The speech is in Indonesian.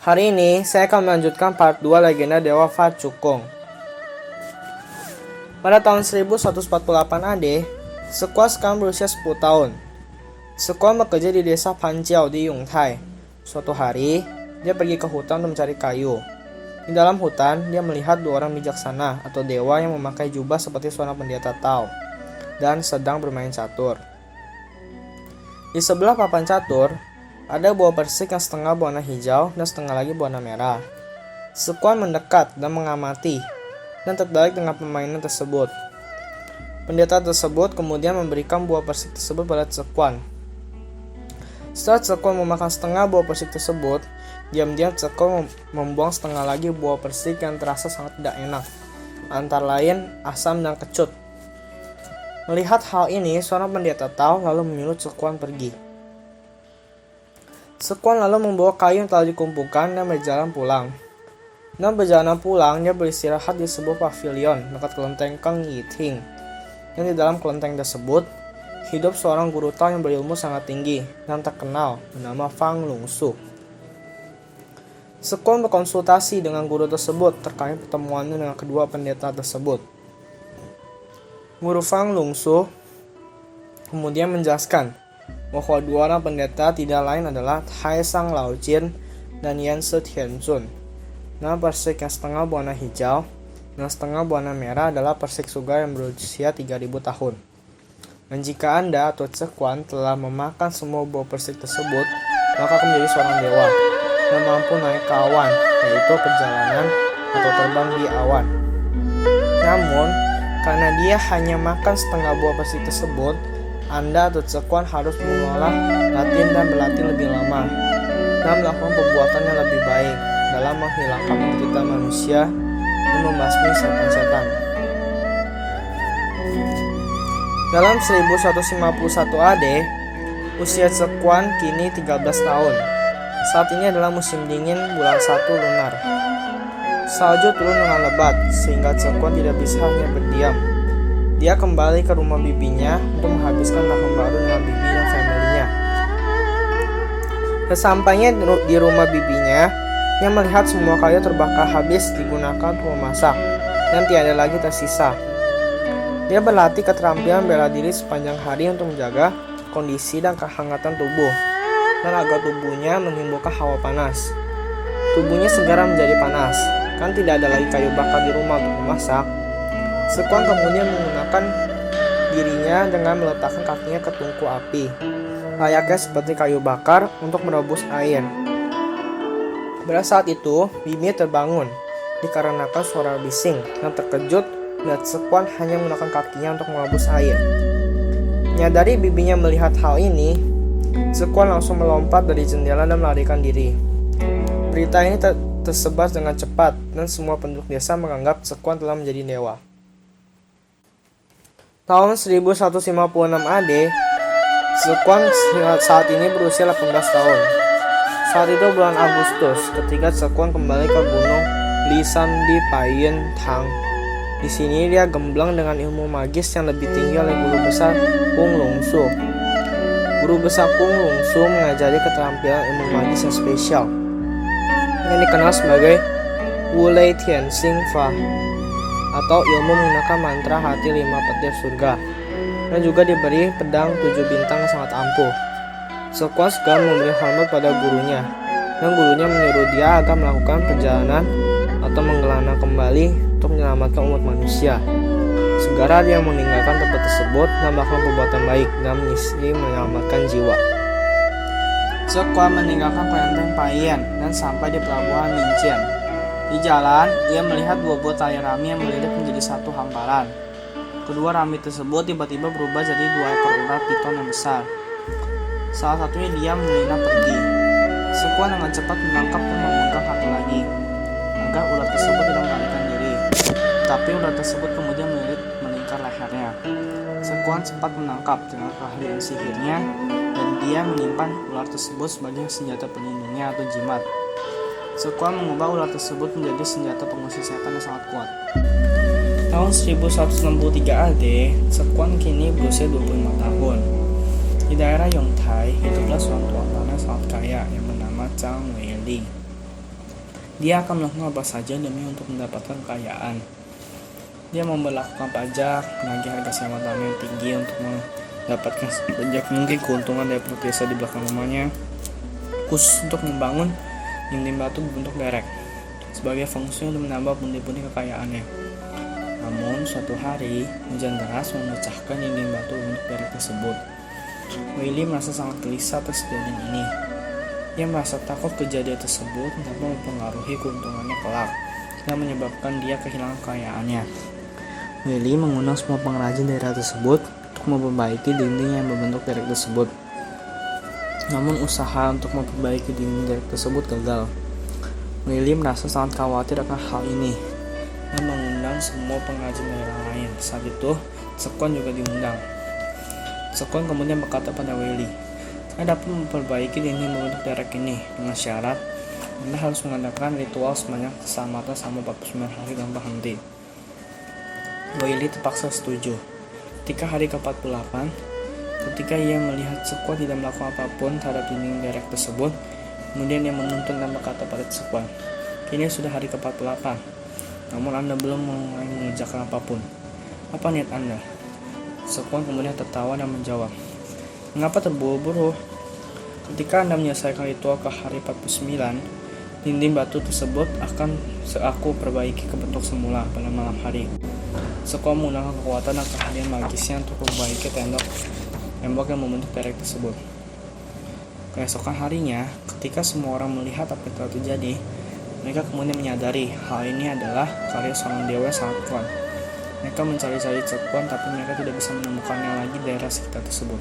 Hari ini saya akan melanjutkan part 2 legenda Dewa Fa Cukong. Pada tahun 1148 AD, Sekuan sekarang berusia 10 tahun. Sekuan bekerja di desa Panjiao di Yongtai. Suatu hari, dia pergi ke hutan untuk mencari kayu. Di dalam hutan, dia melihat dua orang bijaksana atau dewa yang memakai jubah seperti seorang pendeta Tao dan sedang bermain catur. Di sebelah papan catur, ada buah persik yang setengah berwarna hijau dan setengah lagi berwarna merah. Sekuan mendekat dan mengamati dan tertarik dengan permainan tersebut. Pendeta tersebut kemudian memberikan buah persik tersebut pada Sekuan. Setelah Sekuan memakan setengah buah persik tersebut, diam-diam Sekuan membuang setengah lagi buah persik yang terasa sangat tidak enak, antara lain asam dan kecut. Melihat hal ini, seorang pendeta Tao lalu menyuruh Sekuan pergi. Sekuan lalu membawa kayu yang telah dikumpulkan dan berjalan pulang. Dan perjalanan pulang, dia beristirahat di sebuah pavilion dekat kelenteng Keng Yiting. Dan di dalam kelenteng tersebut, hidup seorang guru Tao yang berilmu sangat tinggi dan terkenal bernama Fang Lungsu. Sekuan berkonsultasi dengan guru tersebut terkait pertemuannya dengan kedua pendeta tersebut. Guru Fang Lungsu kemudian menjelaskan bahwa dua orang pendeta tidak lain adalah Tai Sang Lao Jin dan Yan Se Tianzun. Nama persik yang setengah berwarna hijau dan setengah berwarna merah adalah persik surga yang berusia 3000 tahun. Dan jika Anda atau Sekuan telah memakan semua buah persik tersebut, maka akan menjadi seorang dewa dan mampu naik ke awan, yaitu perjalanan atau terbang di awan. Namun, karena dia hanya makan setengah buah persik tersebut, Anda atau Sekuan harus mengolah latihan dan berlatih lebih lama dan melakukan perbuatan yang lebih baik dalam menghilangkan penderitaan manusia dan membasmi setan-setan. Dalam 1151 AD, usia Sekuan kini 13 tahun. Saat ini adalah musim dingin bulan 1 lunar. Salju turun dengan lebat sehingga Sekuan tidak bisa hanya berdiam. Dia kembali ke rumah bibinya untuk menghabiskan tahun baru dengan bibi dan family-nya. Sesampainya di rumah bibinya, dia melihat semua kayu terbakar habis digunakan untuk memasak dan tiada lagi tersisa. Dia berlatih keterampilan bela diri sepanjang hari untuk menjaga kondisi dan kehangatan tubuh dan agar tubuhnya menimbulkan hawa panas. Tubuhnya segera menjadi panas, kan tidak ada lagi kayu bakar di rumah untuk memasak. Sekuan kemudian menggunakan dirinya dengan meletakkan kakinya ke tungku api, layaknya seperti kayu bakar untuk merebus air. Pada saat itu, bibinya terbangun dikarenakan suara bising dan terkejut melihat Sekuan hanya menggunakan kakinya untuk merebus air. Menyadari bibinya melihat hal ini, Sekuan langsung melompat dari jendela dan melarikan diri. Berita ini tersebar dengan cepat dan semua penduduk desa menganggap Sekuan telah menjadi dewa. Tahun 1156 AD, Sekuan saat ini berusia 18 tahun. Saat itu bulan Agustus, ketika Sekuan kembali ke gunung Lisan di Paiyuan Tang. Di sini dia gemblang dengan ilmu magis yang lebih tinggi oleh guru besar Kung Lungsu. Guru besar Kung Lungsu mengajari keterampilan ilmu magis yang spesial yang dikenal sebagai Wulei Tianxing Fa atau ilmu menggunakan mantra hati 5 petir surga, dan juga diberi pedang 7 bintang yang sangat ampuh. Sekuan segera memberi hormat pada gurunya, dan gurunya menyuruh dia agar melakukan perjalanan atau menggelana kembali untuk menyelamatkan umat manusia. Segera dia meninggalkan tempat tersebut dan melakukan perbuatan baik dan misi menyelamatkan jiwa. Sekuan meninggalkan kelenteng Paiyuan dan sampai di pelabuhan Minjian. Di jalan, ia melihat dua buah tali rami yang melilit menjadi satu hamparan. Kedua rami tersebut tiba-tiba berubah jadi dua ekor ular piton yang besar. Salah satunya diam menyelinap pergi. Sekuan dengan cepat menangkap dan memegang satu lagi, agar ular tersebut tidak melarikan diri. Tapi ular tersebut kemudian melingkar lehernya. Sekuan cepat menangkap dengan keahlian sihirnya, dan dia menyimpan ular tersebut sebagai senjata pelindungnya atau jimat. Sekuan mengubah ular tersebut menjadi senjata pengusir setan yang sangat kuat. Tahun 1163 AD, Sekuan kini berusia 25 tahun. Di daerah Yongtai, hiduplah seorang tuan tanah sangat kaya yang bernama Zhang Weili. Dia akan melakukan apa saja demi untuk mendapatkan kekayaan. Dia melakukan pajak, menagih harga sewa tanah yang tinggi untuk mendapatkan sebanyak mungkin keuntungan dari proyek desa di belakang rumahnya, khusus untuk membangun dinding batu berbentuk derek sebagai fungsi untuk menambah pundi-pundi kekayaannya. Namun suatu hari hujan deras memecahkan dinding batu berbentuk derek tersebut. Willy merasa sangat gelisah atas kejadian ini. Ia merasa takut kejadian tersebut dapat mempengaruhi keuntungannya kelak dan menyebabkan dia kehilangan kekayaannya. Willy mengundang semua pengrajin daerah tersebut untuk memperbaiki dinding yang berbentuk derek tersebut. Namun usaha untuk memperbaiki dinding derek tersebut gagal. Willy merasa sangat khawatir akan hal ini dan mengundang semua pengrajin daerah lain. Saat itu, Sekon juga diundang. Sekon kemudian berkata pada Willy, "Anda dapat memperbaiki dinding berbentuk derek ini dengan syarat Anda harus mengadakan ritual sebanyak keselamatan selama 49 hari tanpa henti." Willy terpaksa setuju. Ketika hari ke-48, ketika ia melihat Sekon tidak melakukan apapun terhadap dinding derek tersebut, kemudian ia menuntun dan berkata pada Sekon, "Kini sudah hari ke-48, namun Anda belum mulai mengerjakan apapun. Apa niat Anda?" Sekon kemudian tertawa dan menjawab, "Mengapa terburu-buru? Ketika Anda menyelesaikan ritual ke hari 49, dinding batu tersebut akan aku perbaiki ke bentuk semula pada malam hari." Sekon menggunakan kekuatan dan keahlian magisnya untuk memperbaiki tembok yang membentuk derek tersebut. Keesokan harinya, ketika semua orang melihat apa yang telah terjadi, mereka kemudian menyadari hal ini adalah karya seorang dewa yang sangat kuat. Mereka mencari-cari Sekon, tapi mereka tidak bisa menemukannya lagi di daerah sekitar tersebut.